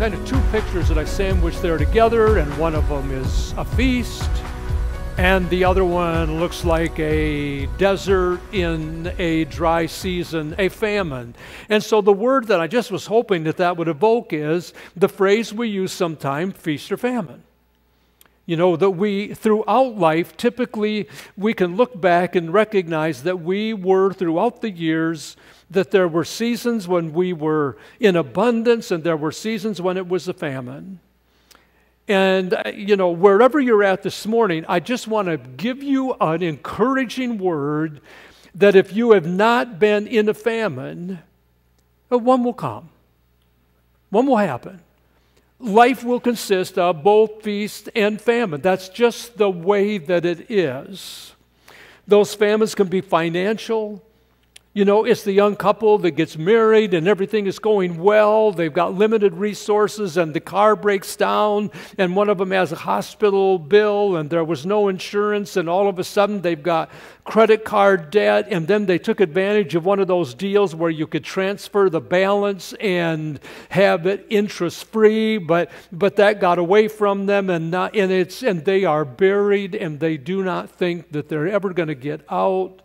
kind of two pictures that I sandwiched there together, and one of them is a feast, and the other one looks like a desert in a dry season, a famine. And so the word that I just was hoping that would evoke is the phrase we use sometime, feast or famine. You know, that we, throughout life, typically we can look back and recognize that we were, throughout the years, that there were seasons when we were in abundance and there were seasons when it was a famine. And, you know, wherever you're at this morning, I just want to give you an encouraging word that if you have not been in a famine, one will come. One will happen. Life will consist of both feast and famine. That's just the way that it is. Those famines can be financial. You know, it's the young couple that gets married and everything is going well. They've got limited resources and the car breaks down and one of them has a hospital bill and there was no insurance, and all of a sudden they've got credit card debt, and then they took advantage of one of those deals where you could transfer the balance and have it interest-free, but that got away from them, and they are buried and they do not think that they're ever going to get out.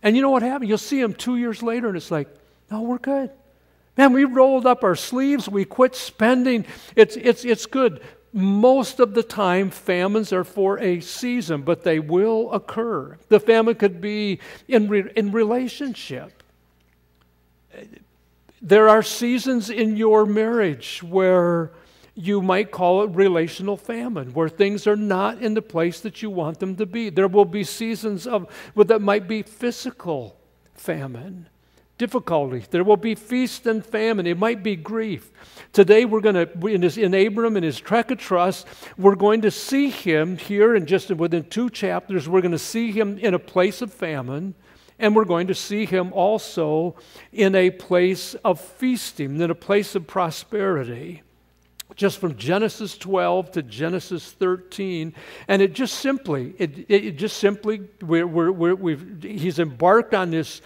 And you know what happened? You'll see them 2 years later, and it's like, no, we're good. Man, we rolled up our sleeves. We quit spending. It's good. Most of the time, famines are for a season, but they will occur. The famine could be in relationship. There are seasons in your marriage where you might call it relational famine, where things are not in the place that you want them to be. There will be seasons that might be physical famine, difficulty. There will be feast and famine. It might be grief. Today we're going to, in Abram and his trek of trust, we're going to see him here, and just within 2 chapters, we're going to see him in a place of famine, and we're going to see him also in a place of feasting, in a place of prosperity. Just from Genesis 12 to Genesis 13, and it just simply, he's embarked on this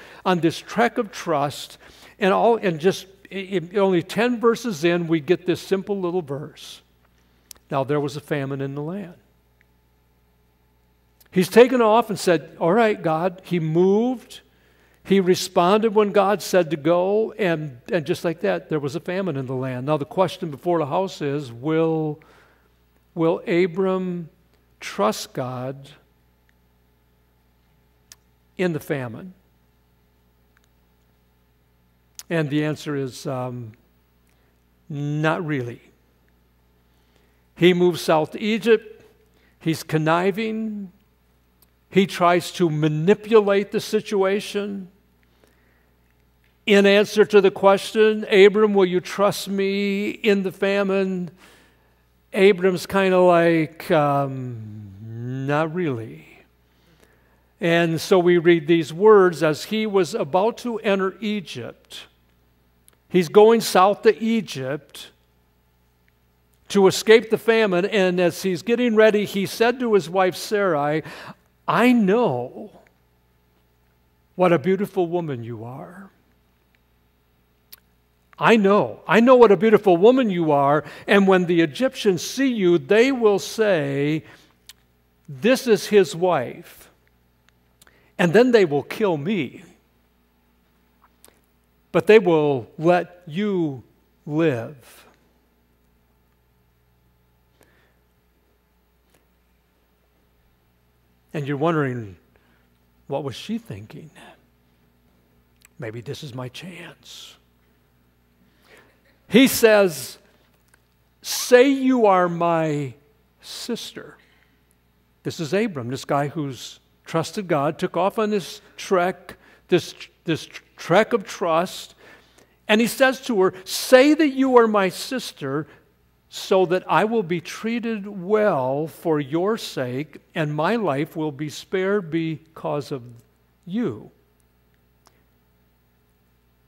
trek of trust, and only 10 verses in, we get this simple little verse. Now there was a famine in the land. He's taken off and said, all right, God. He moved. He responded when God said to go, and just like that, there was a famine in the land. Now the question before the house is, will Abram trust God in the famine? And the answer is not really. He moves south to Egypt. He's conniving. He tries to manipulate the situation. In answer to the question, Abram, will you trust me in the famine? Abram's kind of like, not really. And so we read these words, as he was about to enter Egypt. He's going south to Egypt to escape the famine, and as he's getting ready, he said to his wife Sarai, I know what a beautiful woman you are. I know what a beautiful woman you are, and when the Egyptians see you, they will say, this is his wife, and then they will kill me, but they will let you live. And you're wondering, what was she thinking? Maybe this is my chance. He says, say you are my sister. This is Abram, this guy who's trusted God, took off on this trek of trust, and he says to her, say that you are my sister, so that I will be treated well for your sake, and my life will be spared because of you.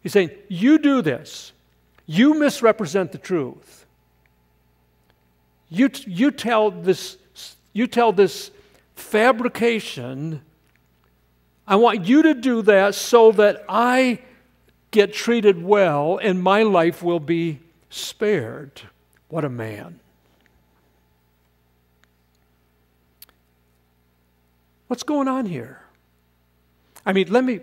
He's saying, you do this. You misrepresent the truth. You tell this fabrication. I want you to do that so that I get treated well and my life will be spared. What a man. What's going on here? I mean, let me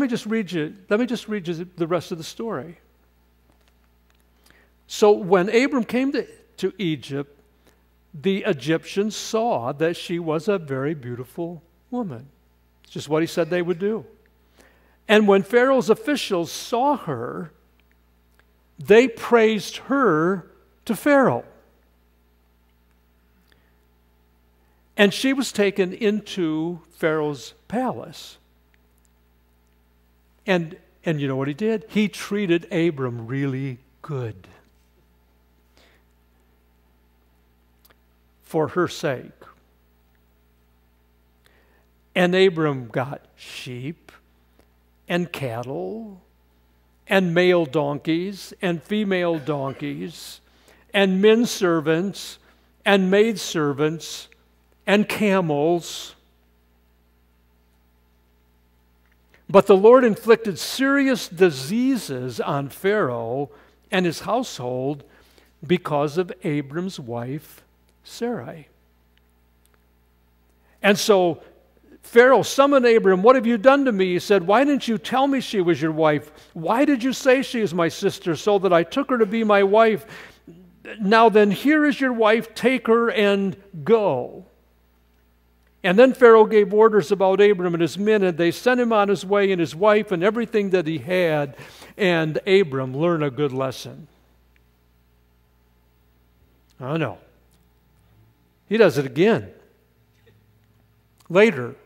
just read you the rest of the story. So when Abram came to Egypt, the Egyptians saw that she was a very beautiful woman. It's just what he said they would do. And when Pharaoh's officials saw her, they praised her to Pharaoh. And she was taken into Pharaoh's palace. And you know what he did? He treated Abram really good. For her sake. And Abram got sheep and cattle and male donkeys and female donkeys and men servants and maid servants and camels. But the Lord inflicted serious diseases on Pharaoh and his household because of Abram's wife, Sarai. And so Pharaoh summoned Abram. What have you done to me? He said, why didn't you tell me she was your wife? Why did you say she is my sister so that I took her to be my wife? Now then, here is your wife. Take her and go. And then Pharaoh gave orders about Abram and his men, and they sent him on his way and his wife and everything that he had. And Abram learned a good lesson. I know. He does it again. Later.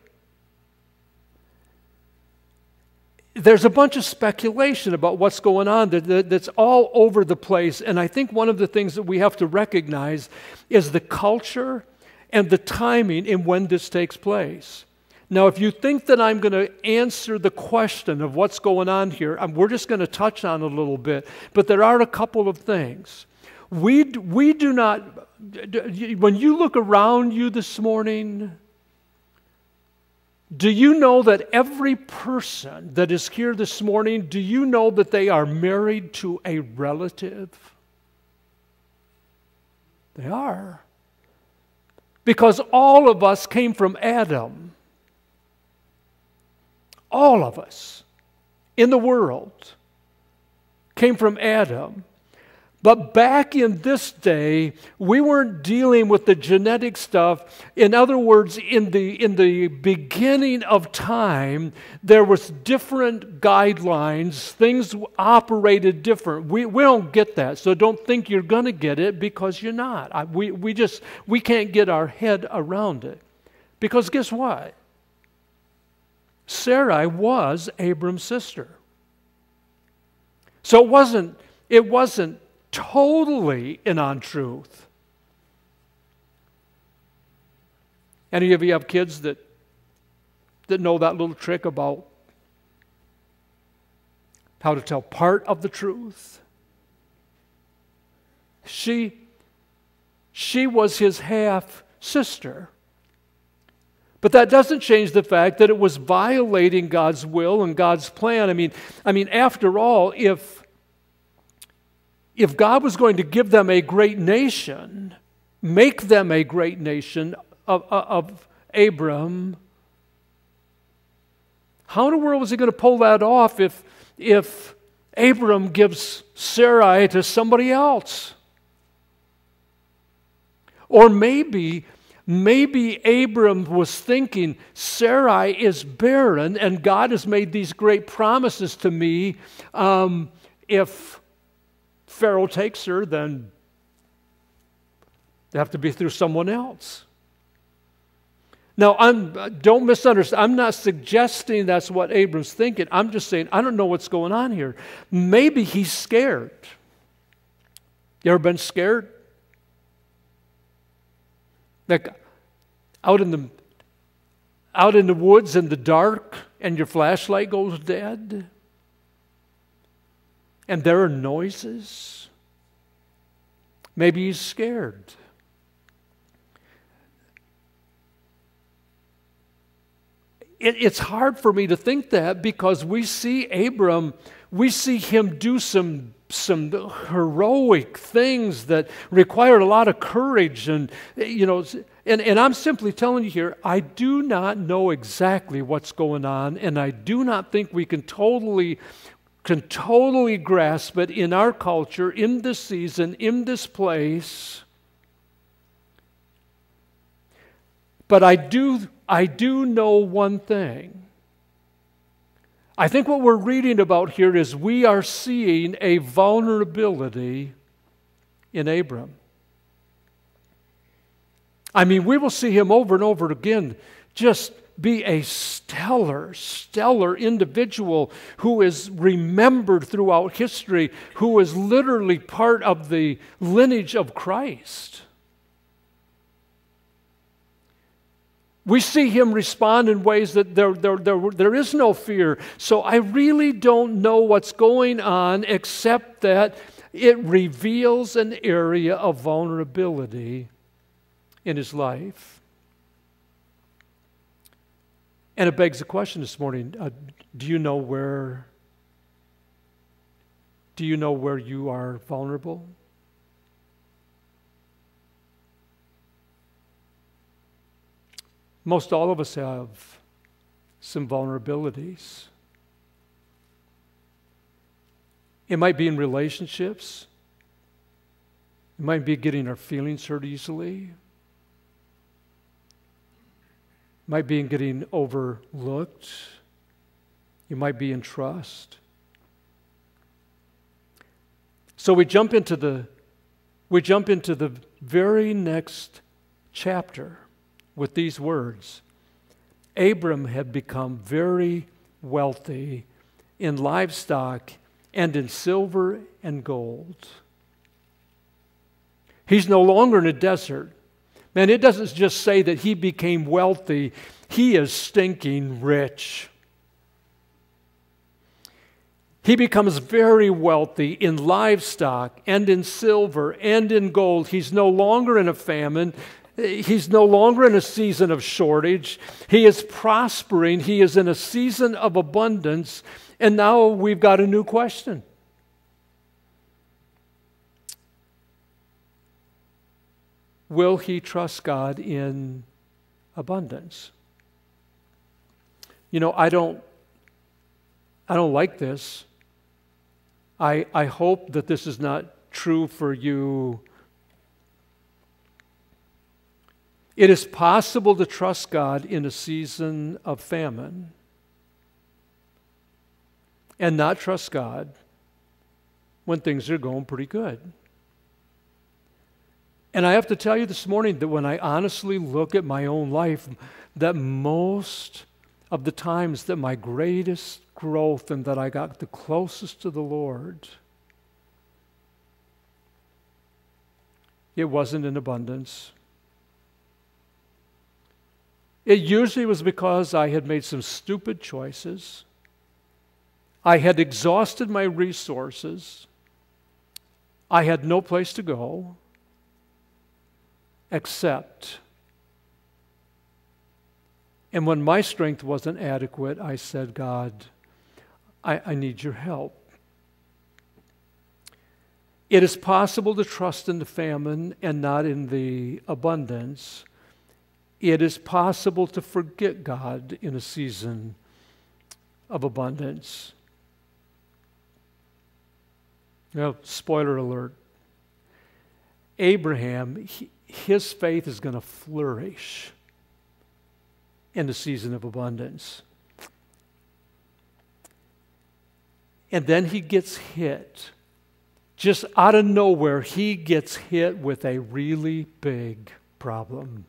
There's a bunch of speculation about what's going on that's all over the place. And I think one of the things that we have to recognize is the culture and the timing in when this takes place. Now, if you think that I'm going to answer the question of what's going on here, we're just going to touch on it a little bit. But there are a couple of things. We do not, when you look around you this morning, do you know that every person that is here this morning, do you know that they are married to a relative? They are. Because all of us came from Adam. All of us in the world came from Adam. But back in this day, we weren't dealing with the genetic stuff. In other words, in the beginning of time, there was different guidelines. Things operated different. We don't get that, so don't think you're going to get it because you're not. We can't get our head around it. Because guess what? Sarai was Abram's sister. So it wasn't totally an untruth. Any of you have kids that know that little trick about how to tell part of the truth? She was his half sister. But that doesn't change the fact that it was violating God's will and God's plan. I mean, after all, if God was going to give them a great nation, make them a great nation of Abram, how in the world was he going to pull that off if Abram gives Sarai to somebody else? Or maybe Abram was thinking, Sarai is barren and God has made these great promises to me. If Pharaoh takes her, then they have to be through someone else. Now, don't misunderstand. I'm not suggesting that's what Abram's thinking. I'm just saying, I don't know what's going on here. Maybe he's scared. You ever been scared? Like out in the woods in the dark and your flashlight goes dead? And there are noises. Maybe he's scared. It's hard for me to think that because we see Abram, we see him do some some heroic things that required a lot of courage. And, and I'm simply telling you here, I do not know exactly what's going on, and I do not think we can totally grasp it in our culture, in this season, in this place. But I do know one thing. I think what we're reading about here is we are seeing a vulnerability in Abram. I mean, we will see him over and over again just be a stellar individual who is remembered throughout history, who is literally part of the lineage of Christ. We see him respond in ways that there is no fear. So I really don't know what's going on, except that it reveals an area of vulnerability in his life. And it begs the question this morning, do you know where you are vulnerable? Most all of us have some vulnerabilities. It might be in relationships. It might be getting our feelings hurt easily. It might be in getting overlooked. You might be in trust. So we jump into the very next chapter with these words. Abram had become very wealthy in livestock and in silver and gold. He's no longer in a desert. Man, it doesn't just say that he became wealthy. He is stinking rich. He becomes very wealthy in livestock and in silver and in gold. He's no longer in a famine. He's no longer in a season of shortage. He is prospering. He is in a season of abundance. And now we've got a new question. Will he trust God in abundance? I don't like this. I hope that this is not true for you. It is possible to trust God in a season of famine and not trust God when things are going pretty good. And I have to tell you this morning that when I honestly look at my own life, that most of the times that my greatest growth and that I got the closest to the Lord, it wasn't in abundance. It usually was because I had made some stupid choices. I had exhausted my resources. I had no place to go except. And when my strength wasn't adequate, I said, God, I need your help. It is possible to trust in the famine and not in the abundance. It is possible to forget God in a season of abundance. Spoiler alert. Abraham, his faith is going to flourish in the season of abundance. And then he gets hit. Just out of nowhere, he gets hit with a really big problem.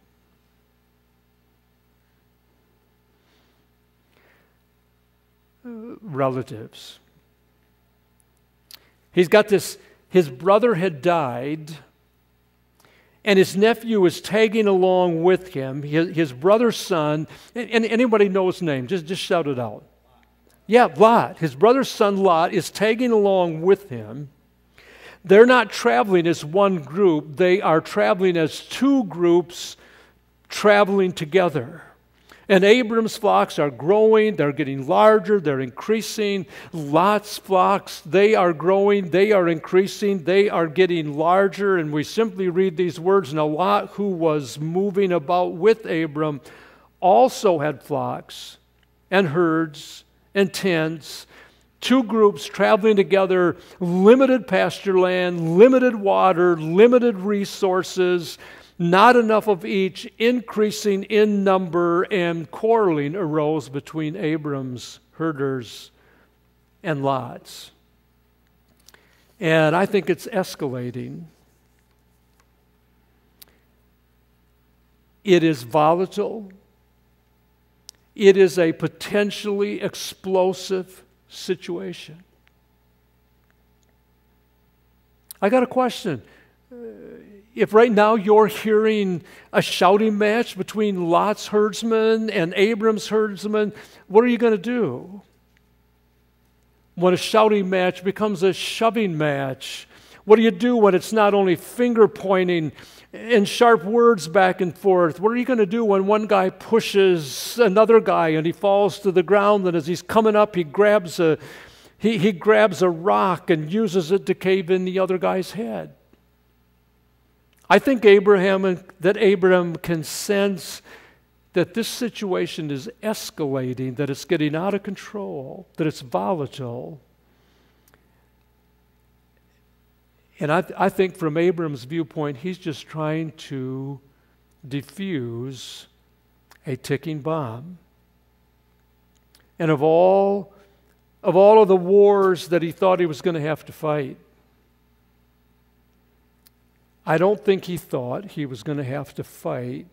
Relatives. He's got this, his brother had died, and his nephew was tagging along with him, his brother's son, and anybody know his name, just shout it out. Yeah, Lot. His brother's son Lot is tagging along with him. They're not traveling as one group, they are traveling as two groups traveling together. And Abram's flocks are growing, they're getting larger, they're increasing. Lot's flocks, they are growing, they are increasing, they are getting larger. And we simply read these words, "Now Lot, who was moving about with Abram, also had flocks and herds and tents," two groups traveling together, limited pasture land, limited water, limited resources, not enough of each, increasing in number, and quarreling arose between Abram's herders and Lot's. And I think it's escalating. It is volatile. It is a potentially explosive situation. I got a question. If right now you're hearing a shouting match between Lot's herdsmen and Abram's herdsmen, what are you going to do? When a shouting match becomes a shoving match, what do you do when it's not only finger pointing and sharp words back and forth? What are you going to do when one guy pushes another guy and he falls to the ground, and as he's coming up, he grabs a rock and uses it to cave in the other guy's head? I think that Abraham can sense that this situation is escalating, that it's getting out of control, that it's volatile. And I think from Abraham's viewpoint, he's just trying to defuse a ticking bomb. And of all of the wars that he thought he was going to have to fight, I don't think he thought he was going to have to fight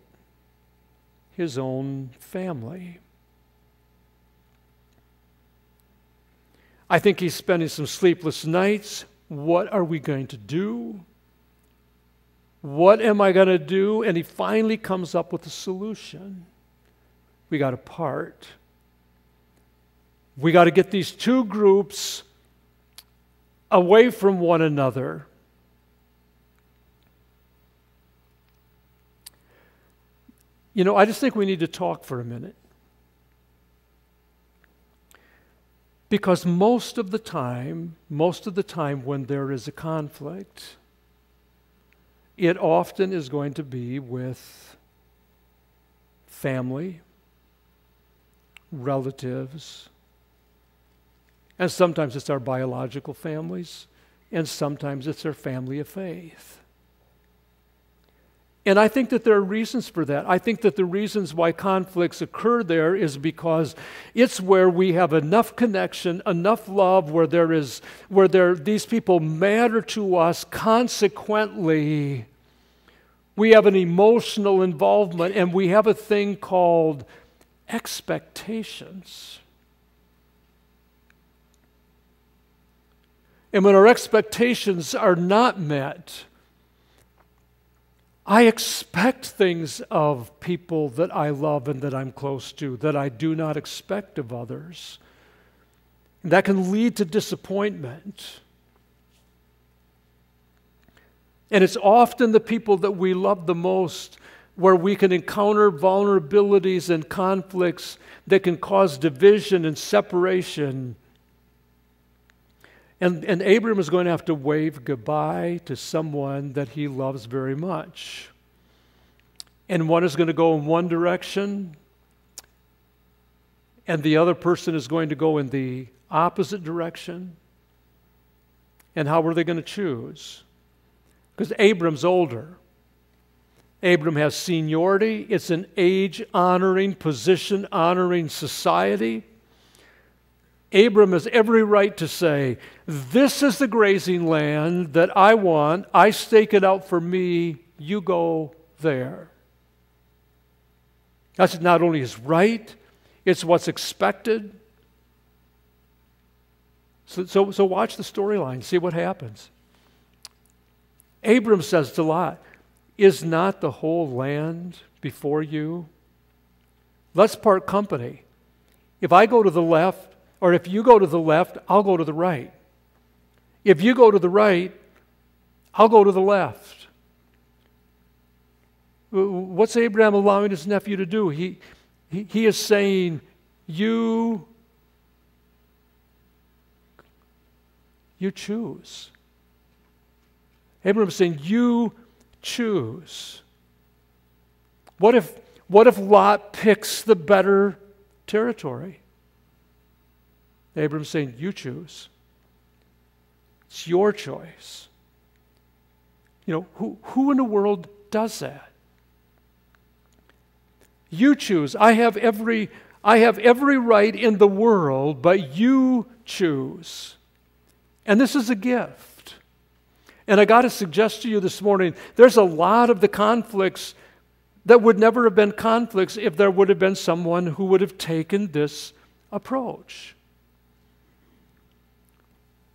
his own family. I think he's spending some sleepless nights. What are we going to do? What am I going to do? And he finally comes up with a solution. We got to part. We got to get these two groups away from one another. You know, I just think we need to talk for a minute. Because most of the time when there is a conflict, it often is going to be with family, relatives, and sometimes it's our biological families, and sometimes it's our family of faith. And I think that there are reasons for that. I think that the reasons why conflicts occur there is because it's where we have enough connection, enough love, where these people matter to us. Consequently, we have an emotional involvement, and we have a thing called expectations. And when our expectations are not met, I expect things of people that I love and that I'm close to that I do not expect of others. And that can lead to disappointment. And it's often the people that we love the most where we can encounter vulnerabilities and conflicts that can cause division and separation. And Abram is going to have to wave goodbye to someone that he loves very much. And one is going to go in one direction, and the other person is going to go in the opposite direction. And how are they going to choose? Because Abram's older. Abram has seniority. It's an age-honoring, position-honoring society. Abram has every right to say, this is the grazing land that I want. I stake it out for me. You go there. That's not only his right, it's what's expected. So watch the storyline. See what happens. Abram says to Lot, is not the whole land before you? Let's part company. If I go to the left, or if you go to the left, I'll go to the right. If you go to the right, I'll go to the What's Abraham allowing his nephew to do? He is saying, you choose. Abraham is saying, you choose. What if Lot picks the better territory? Abraham's saying, you choose. It's your choice. You know, who in the world does that? You choose. I have every right in the world, but you choose. And this is a gift. And I got to suggest to you this morning, there's a lot of the conflicts that would never have been conflicts if there would have been someone who would have taken this approach.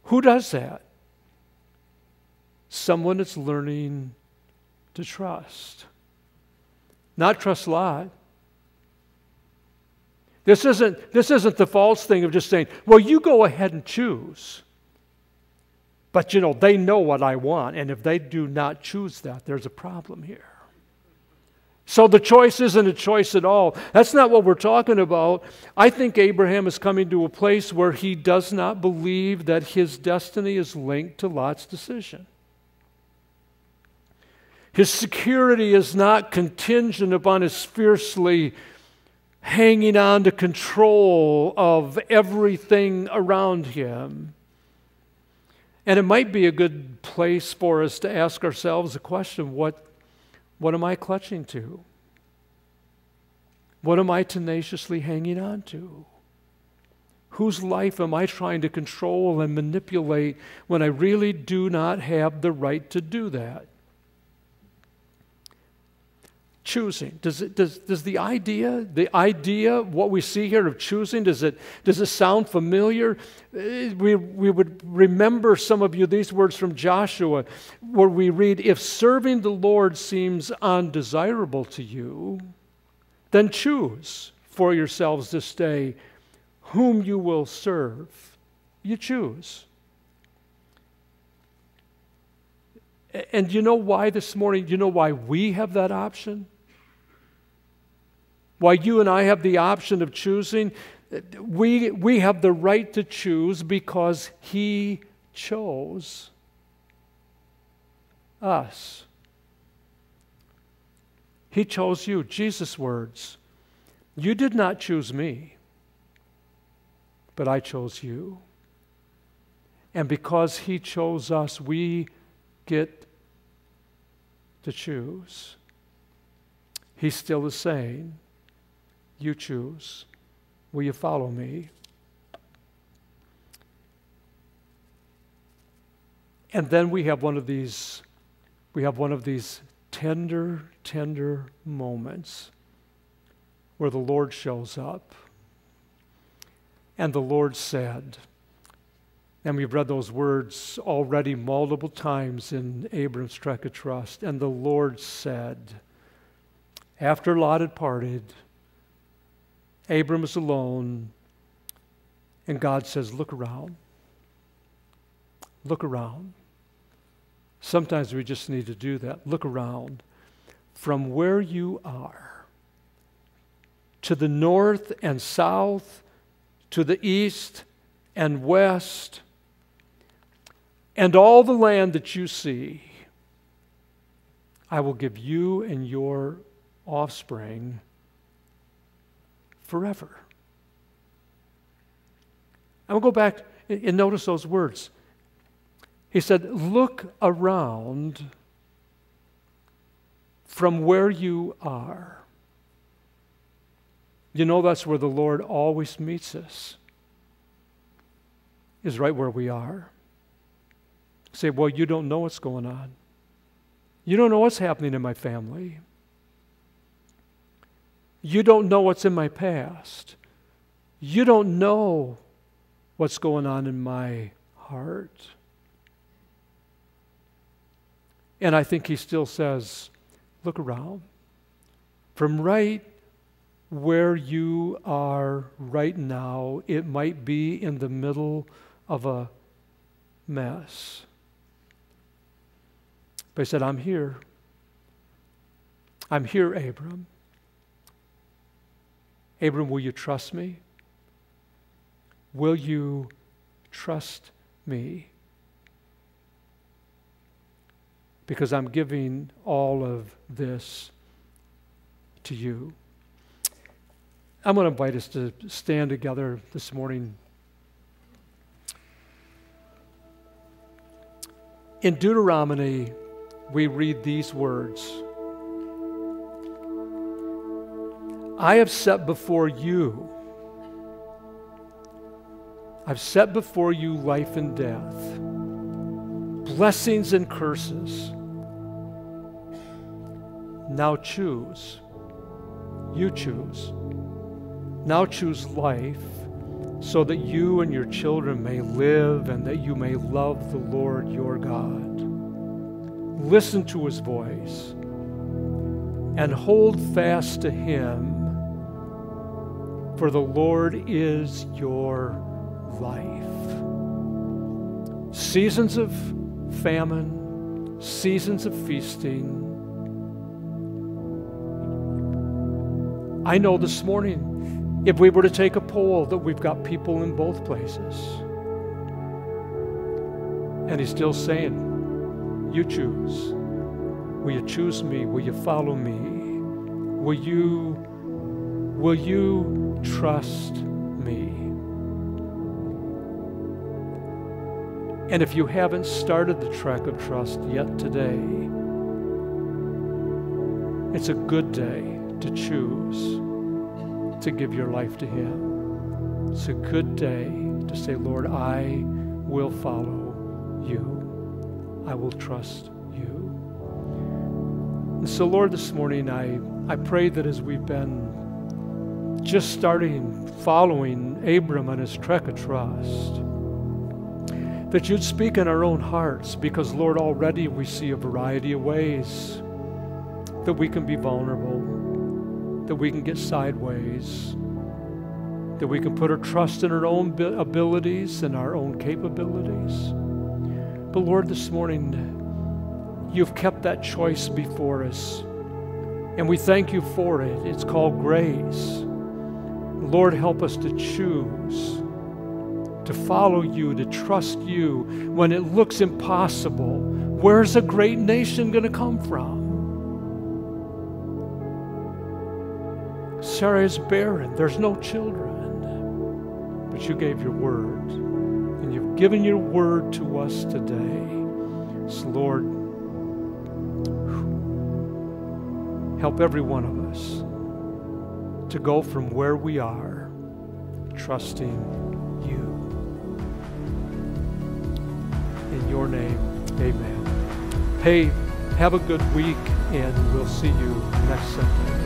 Who does that? Someone that's learning to trust. Not trust Lot. This isn't the false thing of just saying, well, you go ahead and choose. But, you know, they know what I want, and if they do not choose that, there's a problem here. So the choice isn't a choice at all. That's not what we're talking about. I think Abraham is coming to a place where he does not believe that his destiny is linked to Lot's decision. His security is not contingent upon his fiercely hanging on to control of everything around him. And it might be a good place for us to ask ourselves the question, what am I clutching to? What am I tenaciously hanging on to? Whose life am I trying to control and manipulate when I really do not have the right to do that? Choosing. Does the idea, what we see here of choosing, does it sound familiar? We would remember, some of you, these words from Joshua, where we read, if serving the Lord seems undesirable to you, then choose for yourselves this day whom you will serve. You choose. And you know why this morning? You know why we have that option? Why you and I have the option of choosing? We have the right to choose because He chose us. He chose you. Jesus' words, you did not choose me, but I chose you. And because He chose us, we get to choose. He still is saying, you choose. Will you follow me? And then we have one of these tender moments where the Lord shows up. And the Lord said, and we've read those words already multiple times in Abram's Trek of Trust, and the Lord said, after Lot had parted, Abram is alone, and God says, look around. Look around. Sometimes we just need to do that. Look around. From where you are, to the north and south, to the east and west, and all the land that you see, I will give you and your offspring forever. I will go back and notice those words. He said, look around from where you are. You know, that's where the Lord always meets us, is right where we are. Say, well, you don't know what's going on. You don't know what's happening in my family. You don't know what's in my past. You don't know what's going on in my heart. And I think He still says, look around. From right where you are right now, it might be in the middle of a mess. But He said, I'm here. I'm here, Abram. Abram, will you trust me? Will you trust me? Because I'm giving all of this to you. I'm going to invite us to stand together this morning. In Deuteronomy, we read these words. I have set before you life and death, blessings and curses. Now choose. You choose. Now choose life so that you and your children may live and that you may love the Lord your God. Listen to his voice and hold fast to him, for the Lord is your life. Seasons of famine, seasons of feasting. I know this morning, if we were to take a poll, that we've got people in both places. And he's still saying, you choose. Will you choose me? Will you follow me? Will you trust me? And if you haven't started the trek of trust yet today, it's a good day to choose to give your life to him. It's a good day to say, Lord, I will follow you. I will trust you. And so, Lord, this morning I pray that as we've been just starting following Abram on his trek of trust, that you'd speak in our own hearts, because, Lord, already we see a variety of ways that we can be vulnerable, that we can get sideways, that we can put our trust in our own abilities and our own capabilities. But Lord, this morning, you've kept that choice before us, and we thank you for it. It's called grace. Lord, help us to choose to follow you, to trust you when it looks impossible. Where's a great nation going to come from? Sarah is barren. There's no children. But you gave your word, and you've given your word to us today. So, Lord, help every one of us to go from where we are, trusting you. In your name, amen. Hey, have a good week, and we'll see you next Sunday.